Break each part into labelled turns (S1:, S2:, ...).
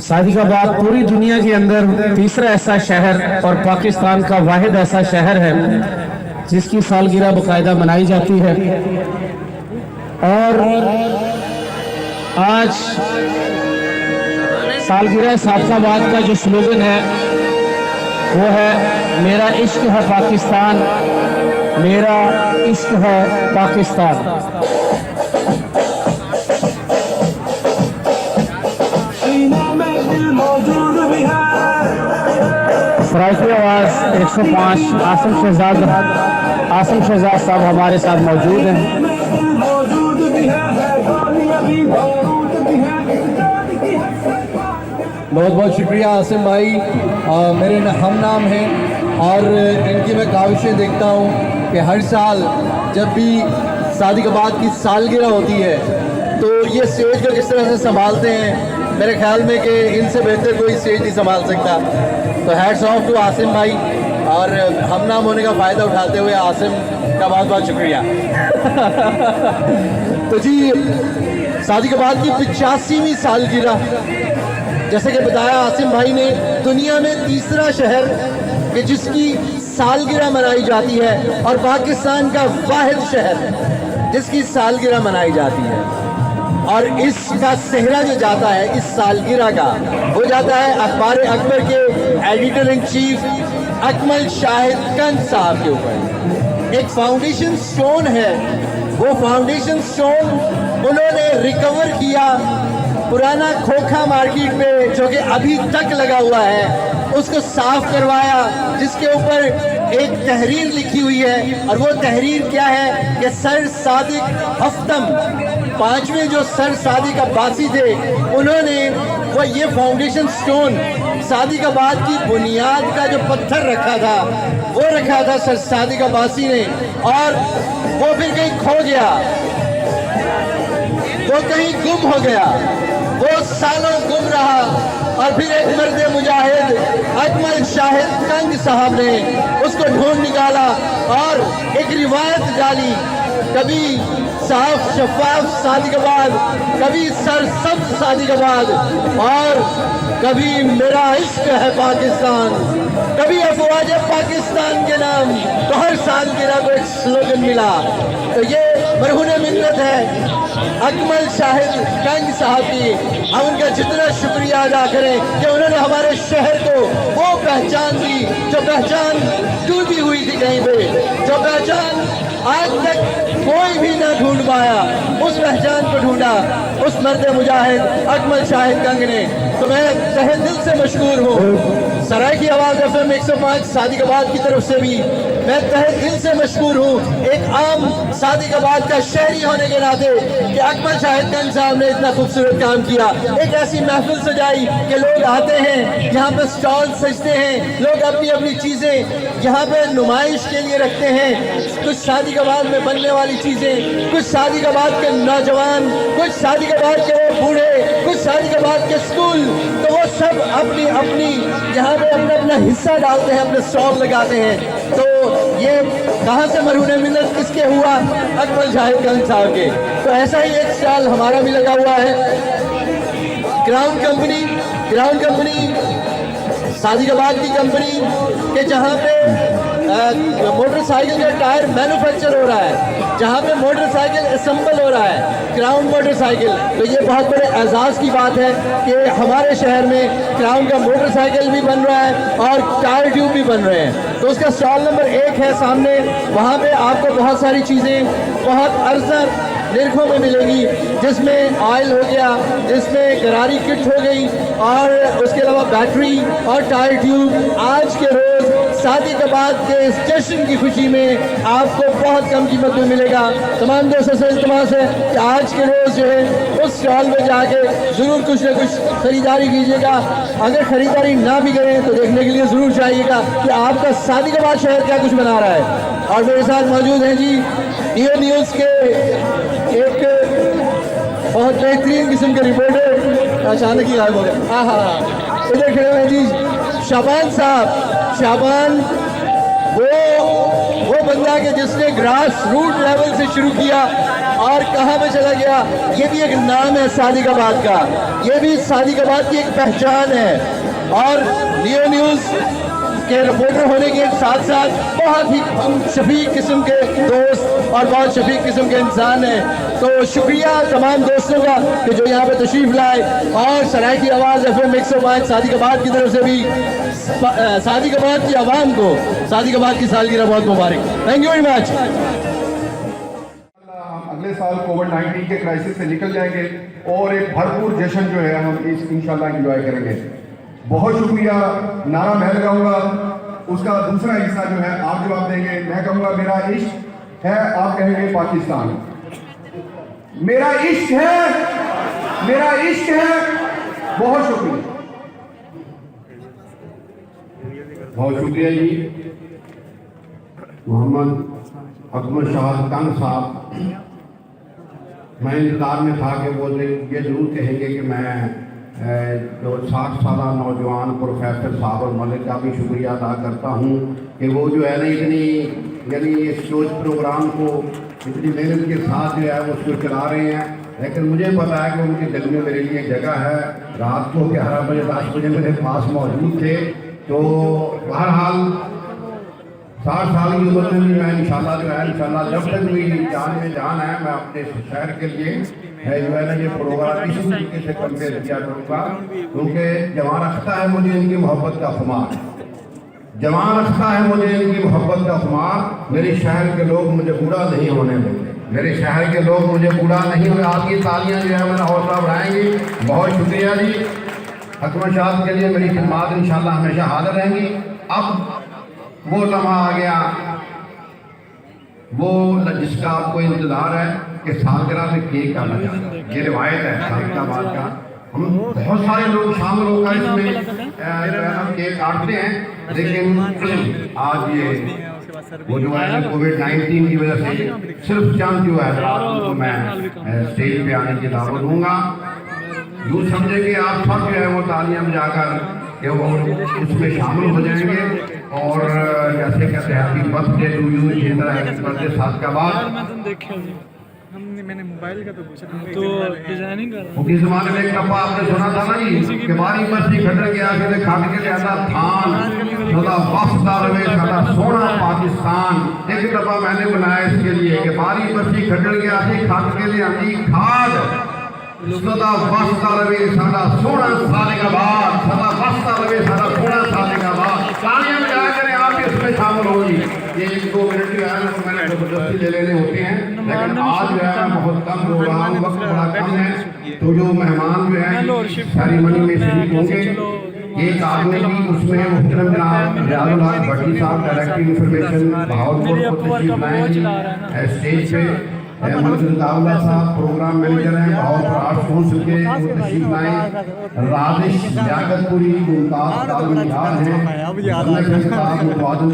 S1: सादिकाबाद पूरी दुनिया के अंदर तीसरा ऐसा शहर और पाकिस्तान का वाहिद ऐसा शहर है जिसकी सालगिरह बाकायदा मनाई जाती है। और आज सालगिरह सादिकाबाद का जो स्लोगन है वो है मेरा इश्क है पाकिस्तान, मेरा इश्क है पाकिस्तान। सराइकी आवाज़ 105 आसिम शहजाद साहब हमारे साथ मौजूद हैं।
S2: बहुत बहुत शुक्रिया आसिम भाई, मेरे हम नाम हैं और इनकी मैं काविशें देखता हूँ कि हर साल जब भी सादिकाबाद की सालगिरह होती है तो ये स्टेज को किस तरह से संभालते हैं, मेरे ख्याल में कि इनसे बेहतर कोई स्टेज नहीं संभाल सकता। तो हैट्स ऑफ टू आसिम भाई, और हम नाम होने का फ़ायदा उठाते हुए आसिम का बहुत बहुत शुक्रिया। तो जी, सादिकाबाद की 85वीं सालगिरह, जैसे कि बताया आसिम भाई ने, दुनिया में तीसरा शहर कि जिसकी सालगिरह मनाई जाती है और पाकिस्तान का वाहिद शहर जिसकी सालगिरह मनाई जाती है। और इसका सेहरा जो जाता है इस सालगिरह का, वो जाता है अखबार अकबर के editor in chief Akmal Shahid कंज साहब के ऊपर। एक फाउंडेशन स्टोन है, वो फाउंडेशन स्टोन उन्होंने रिकवर किया पुराना खोखा मार्केट में जो कि अभी तक लगा हुआ है, उसको साफ करवाया, जिसके ऊपर एक तहरीर लिखी हुई है। और वो तहरीर क्या है कि सर सादिक हफ्तम, 5वें जो सर सादिक अब्बासी थे, उन्होंने वो ये फाउंडेशन स्टोन सादिकाबाद की बुनियाद का जो पत्थर रखा था वो रखा था सर सादिक अब्बासी ने। और वो फिर कहीं खो गया, वो कहीं गुम हो गया, वो सालों गुम रहा। और फिर एक मर्द मुजाहिद अकमल शाहिद कंज साहब ने उसको ढूंढ निकाला और एक रिवायत डाली, कभी साफ शफाफ सादिकाबाद, कभी सरसब्ज सादिकाबाद, और कभी मेरा इश्क है पाकिस्तान, कभी अफवाज पाकिस्तान के नाम। तो हर सालगिरह को एक स्लोगन मिला। तो ये मरहून मिन्नत है अकमल शाहिद कंज साहब की। हम उनका जितना शुक्रिया अदा करें कि उन्होंने हमारे शहर को वो पहचान दी जो पहचान डूबी हुई थी कहीं पे, जो पहचान आज तक कोई भी ना ढूंढ पाया, उस पहचान को ढूंढा उस मर्द मुजाहिद अकमल शाहिद कंग ने। तो मैं तहे दिल से मशकूर हूँ सराइकी आवाज़ FM 105 सादिकाबाद की तरफ से भी मैं तहे दिल से मशकूर हूँ, एक आम सादिकाबाद का शहरी होने के नाते, कि अकमल शाहिद कंज साहब ने इतना खूबसूरत काम किया। एक ऐसी महफिल सजाई कि लोग आते हैं, यहाँ पे स्टॉल सजते हैं, लोग अपनी अपनी चीज़ें यहाँ पे नुमाइश के लिए रखते हैं। कुछ सादिकाबाद में बनने वाली चीज़ें, कुछ सादिकाबाद के नौजवान, कुछ सादिकाबाद के बूढ़े, कुछ सादिकाबाद के स्कूल, तो वो सब अपनी अपनी यहाँ पे अपना अपना हिस्सा डालते हैं, अपने स्टॉल लगाते हैं। तो ये कहाँ से मरहून मिन्नत किसके हुआ? अकमल शाहिद कंज साहब के। तो ऐसा ही एक स्टॉल हमारा भी लगा हुआ है। क्राउन कंपनी सादिकाबाद की कंपनी के, जहाँ पे मोटरसाइकिल का टायर मैन्युफैक्चर हो रहा है, जहाँ पे मोटरसाइकिल असेंबल हो रहा है, क्राउन मोटरसाइकिल। तो ये बहुत बड़े एजाज़ की बात है कि हमारे शहर में क्राउन का मोटरसाइकिल भी बन रहा है और टायर ट्यूब भी बन रहे हैं। तो उसका स्टॉल नंबर 1 है सामने, वहाँ पे आपको बहुत सारी चीज़ें बहुत अर्ज़ा निरखों में मिलेगी, जिसमें ऑयल हो गया, जिसमें गरारी किट हो गई, और उसके अलावा बैटरी और टायर ट्यूब। आज के रोज़ सादिकाबाद के इस जश्न की खुशी में आपको बहुत कम कीमत में मिलेगा। तमाम दोस्तों से इल्तिमास है कि आज के रोज़ जो है उस स्टॉल में जाके ज़रूर कुछ न कुछ ख़रीदारी कीजिएगा। अगर ख़रीदारी ना भी करें तो देखने के लिए ज़रूर चाहिएगा कि आपका सादिकाबाद शहर क्या कुछ बना रहा है। और मेरे साथ मौजूद हैं जी नियो न्यूज़ के एक बहुत बेहतरीन किस्म के रिपोर्टर, अचानक ही गायब हो गया। हाँ, इधर खड़े हुए जी शाबान साहब। शाबान वो बंदा के जिसने ग्रास रूट लेवल से शुरू किया और कहाँ पे चला गया, ये भी एक नाम है सादिकाबाद का, ये भी सादिकाबाद की एक पहचान है। और लियो न्यूज़ के रिपोर्टर होने के साथ साथ बहुत ही हम शफीक किस्म के दोस्त और बहुत शफीक किस्म के इंसान हैं। तो शुक्रिया तमाम दोस्तों का कि जो यहाँ पे तशरीफ़ लाए, और सराइकी आवाज़ FM 105 सादिकाबाद की तरफ से भी सादिकाबाद की आवाम को सादिकाबाद की सालगिरह बहुत मुबारक। Thank you very much.
S3: अगले साल कोविड-19 के क्राइसिस से निकल जाएंगे और एक भरपूर जश्न जो है हम इस इंशाल्लाह एंजॉय करेंगे। बहुत शुक्रिया। नारा मैं लगाऊंगा, उसका दूसरा हिस्सा जो है आप जवाब देंगे। मैं कहूँगा मेरा इश्क है, आप कहेंगे पाकिस्तान। मेरा इश्क है, मेरा इश्क है। बहुत शुक्रिया, बहुत शुक्रिया जी। मोहम्मद अकमल शाह कंग साहब, मैं इंतजार में था कि वो ये जरूर कहेंगे कि मैं जो 60 साल नौजवान प्रोफेसर साहब और मलिक का भी शुक्रिया अदा करता हूँ कि वो जो है ना इतनी यानी इस शोज प्रोग्राम को इतनी मेहनत के साथ जो है वो उसको चला रहे हैं। लेकिन मुझे पता है कि उनके दिल में मेरे लिए जगह है। रात को 11 बजे 10 बजे मेरे पास मौजूद थे। तो बहरहाल 60 साल की उम्र में भी मैं इंशाल्लाह जो है इंशाल्लाह जब तक भी जान में जान है मैं अपने शहर के लिए जो है ना ये प्रोग्राम इसी तरीके से कंपेयर किया करूँगा, क्योंकि जवान रखता है मुझे इनकी मोहब्बत का खुमार, जवान रखता है मुझे इनकी मोहब्बत का खुमार। मेरे शहर के लोग मुझे बूढ़ा नहीं होने देंगे, मेरे शहर के लोग मुझे बूढ़ा नहीं होने। आपकी तालियां जो है मेरा हौसला बढ़ाएंगी। बहुत शुक्रिया जी। अकमल शाह के लिए मेरी खिदमत इंशाल्लाह हमेशा हाजिर रहेंगी। अब वो लम्हा आ गया, वो जिसका आपको इंतजार है कि सालगिरह में केक काटा जाता है। ये रिवायत है सादिकाबाद का। हम बहुत सारे लोग शामिल होकर इसमें हम केक काटते हैं, लेकिन आज ये वो जो है कोविड-19 की वजह से सिर्फ चंद जो है को मैं स्टेज पे आने की दावत दूंगा। यूँ समझे कि आप सब जो है वो तालियां बजाकर कि वो उसमें शामिल हो जाएंगे। और जैसे कहते हैं हैप्पी बर्थडे टू यू, इसी तरह हैप्पी बर्थडे सादिकाबाद।
S4: मैंने मोबाइल का तो पूछा तो डिजाइनिंग कर
S3: उसी जमाने में एक टप्पा आपने सुना था ना जी कि बारी बस्ती खड़र गया कि खट के लिया थान सदा वफदा रवे सदा सोना पाकिस्तान। एक टप्पा मैंने बनाया इसके लिए कि बारी बस्ती खड़र गया कि खट के लिया खाद सदा वफदा रवे सदा सोना सादिकाबाद, सदा वफदा रवे सदा सोना सादिकाबाद। तालियां बजा करें, आप इसमें शामिल हो जी। ये 1-2 मिनट जो है ना तो मैंने जबरदस्ती ले लेने होते हैं, लेकिन आज जो है बहुत कम हो रहा हूँ, वक्त बड़ा कम है। तो जो मेहमान जो है सेरेमनी में शरीक होंगे, एक आदमी भी उसमें मुहतरम जनाब रियाजुल हक भट्टी साहब डायरेक्टर इंफॉर्मेशन भावलपुर को तशरीफ लाएंगे स्टेज पे। मुल्ला साहब प्रोग्राम मैनेजर हैं भावलपुर आर्ट्स काउंसिल के, वो तशरीफ लाएं। राजेश लियाकतपुरी मुमताज तालुमियार हैं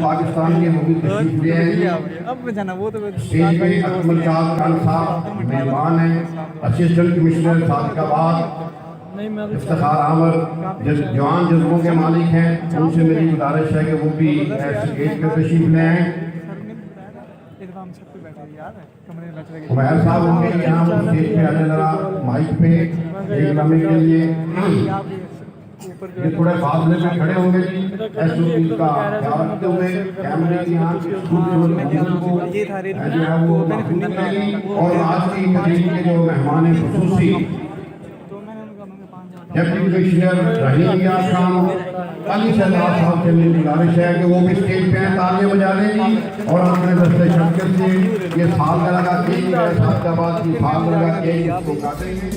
S3: पाकिस्तान के, वो भी तशरीफ ले आएंगे। स्टेज पे अकमल शाह खान साहब मेहमान हैं, असिस्टेंट कमिश्नर सादिकाबाद इफ्तिखार आमर जवान जज्बों के मालिक हैं, उनसे मेरी गुजारिश है कि वो भी स्टेज पे तशरीफ ले आएँ। उमैर साहब होंगे यहाँ स्टेज पे आने जरा माइक पे एक लम्हे के लिए ये थोड़े फासले में खड़े होंगे जी। एसओपी का ख्याल रखते हुए कैमरे की यहाँ और आज की तकरीब के जो मेहमान खुसूसी डिप्टी कमिश्नर रहीम यार खान अली शहजाद साहब से मेरी गुजारिश है कि वो भी स्टेज पे तालियां बजा देंगी और अपने दस्ते शक्कर से ये सालगिरह का केक है, सादिकाबाद की सालगिरह का केक इसको काटेंगे।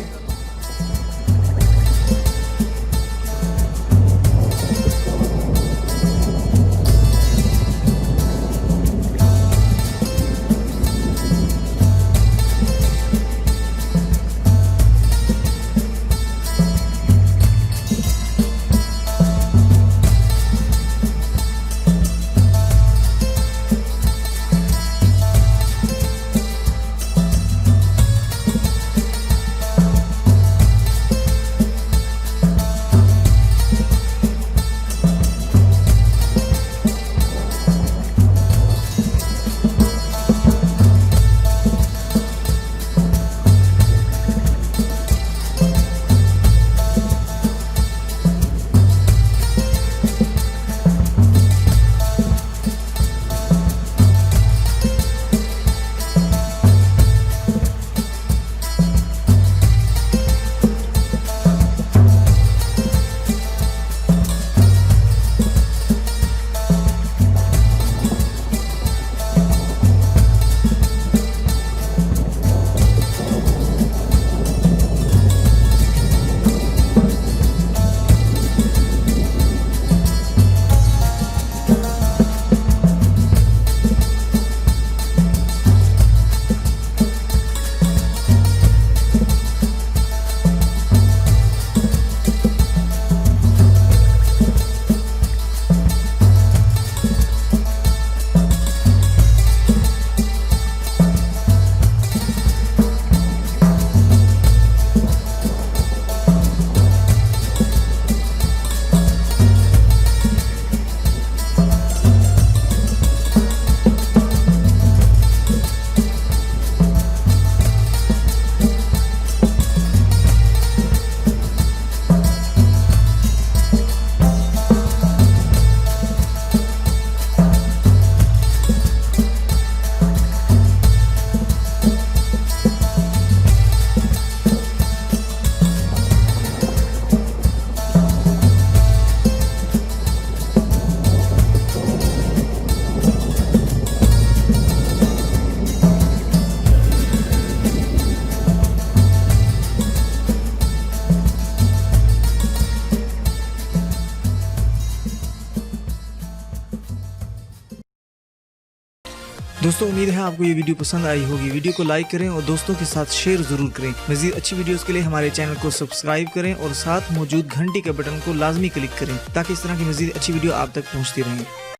S5: दोस्तों उम्मीद है आपको ये वीडियो पसंद आई होगी। वीडियो को लाइक करें और दोस्तों के साथ शेयर जरूर करें। मजीद अच्छी वीडियोस के लिए हमारे चैनल को सब्सक्राइब करें और साथ मौजूद घंटी के बटन को लाजमी क्लिक करें ताकि इस तरह की मजीद अच्छी वीडियो आप तक पहुंचती रहें।